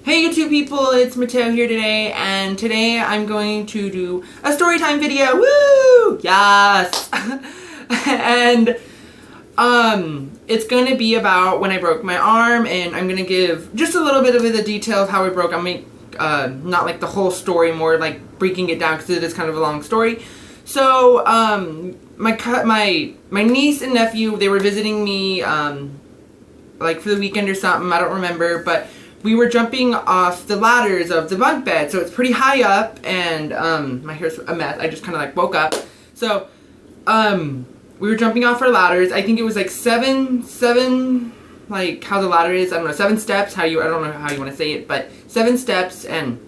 Hey YouTube people, it's Mateo here today, and today I'm going to do a story time video. Woo! Yes! And it's going to be about when I broke my arm, and I'm going to give just a little bit of the detail of how I broke. I'll make not like the whole story, more like breaking it down because it is kind of a long story. So my niece and nephew, they were visiting me like for the weekend or something. I don't remember, but we were jumping off the ladders of the bunk bed, so it's pretty high up, and my hair's a mess. I just kind of like woke up. So we were jumping off our ladders. I think it was like seven, like how the ladder is. I don't know, 7 steps. I don't know how you want to say it, but 7 steps, and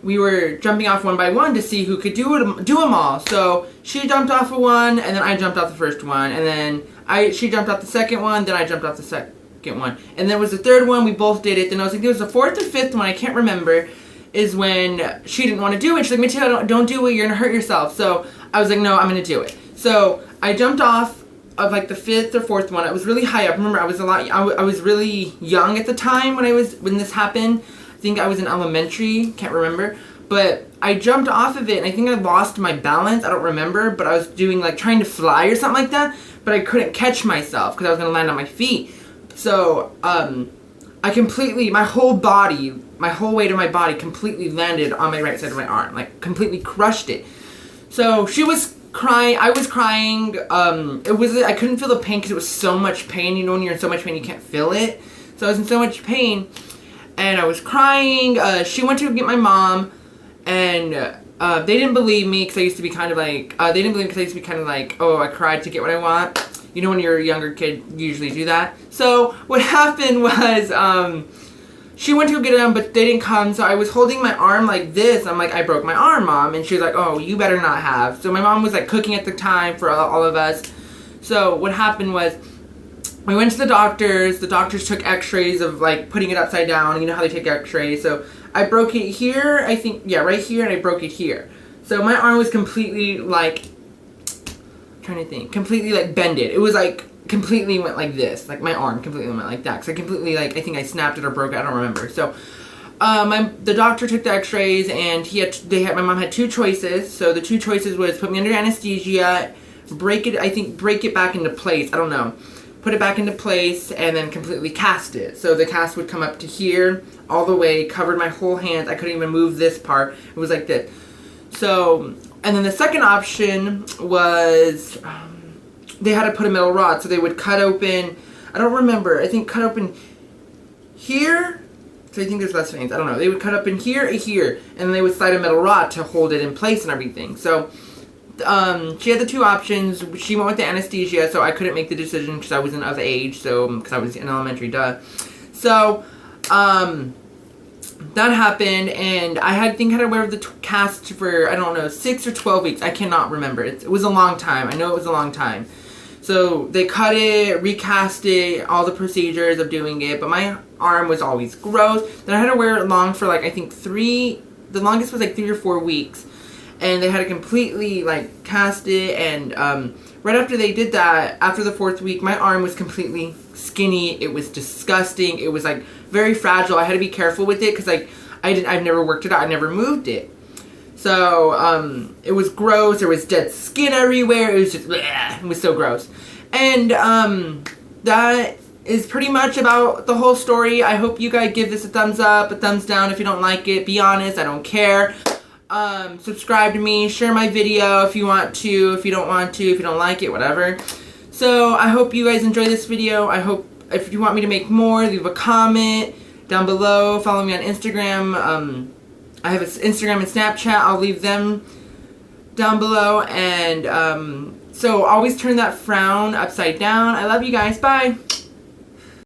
we were jumping off one by one to see who could do them all. So she jumped off of one, and then I jumped off the first one, and then she jumped off the second one, then I jumped off the second one, and then was the third one. We both did it. Then I was like, there was the 4th or 5th one, I can't remember, is when she didn't want to do it. She's like, Mateo, don't do it, you're gonna hurt yourself. So I was like, no, I'm gonna do it. So I jumped off of like the 5th or 4th one. It was really high up. Remember, I was really young at the time when this happened. I think I was in elementary, can't remember, but I jumped off of it, and I think I lost my balance. I don't remember, but I was doing like trying to fly or something like that, but I couldn't catch myself because I was gonna land on my feet. So, I completely, my whole weight of my body completely landed on my right side of my arm, like completely crushed it. So she was crying, I was crying. I couldn't feel the pain because it was so much pain. You know, when you're in so much pain, you can't feel it. So I was in so much pain, and I was crying. She went to get my mom, and they didn't believe me because I used to be kind of like, oh, I cried to get what I want. You know, when you're a younger kid, you usually do that. So what happened was, she went to go get them, but they didn't come. So I was holding my arm like this. I'm like, I broke my arm, Mom. And she was like, oh, you better not have. So my mom was like cooking at the time for all of us. So what happened was, we went to the doctors. The doctors took x-rays of like putting it upside down. You know how they take x-rays. So I broke it here, I think, yeah, right here, and I broke it here. So my arm was completely like, trying to think, completely like bended. It was like completely went like this, like my arm completely went like that, because I completely, like, I think I snapped it or broke it, I don't remember. So the doctor took the x-rays, and my mom had 2 choices. So the 2 choices was put me under anesthesia, break it back into place, I don't know, put it back into place, and then completely cast it. So the cast would come up to here all the way, covered my whole hand. I couldn't even move this part. It was like this. So, and then the second option was, they had to put a metal rod, so they would cut open, I don't remember, I think cut open here, so I think there's less veins, I don't know, they would cut open here, and then they would slide a metal rod to hold it in place and everything. So, she had the 2 options. She went with the anesthesia, so I couldn't make the decision because I wasn't of age, so, because I was in elementary, duh. So, that happened, and I had to wear the cast for, I don't know, 6 or 12 weeks. I cannot remember. It was a long time. I know it was a long time. So they cut it, recast it, all the procedures of doing it, but my arm was always gross. Then I had to wear it long for like, I think the longest was like 3 or 4 weeks. And they had to completely like cast it, and right after they did that, after the 4th week, my arm was completely skinny. It was disgusting. It was like very fragile. I had to be careful with it because like I've never worked it out. I never moved it. So it was gross. There was dead skin everywhere. It was just bleh. It was so gross. And that is pretty much about the whole story. I hope you guys give this a thumbs up, a thumbs down if you don't like it. Be honest, I don't care. Subscribe to me, share my video if you want to, if you don't want to, if you don't like it, whatever. So I hope you guys enjoy this video. I hope if you want me to make more, leave a comment down below. Follow me on Instagram. I have an Instagram and Snapchat. I'll leave them down below. And so always turn that frown upside down. I love you guys. Bye.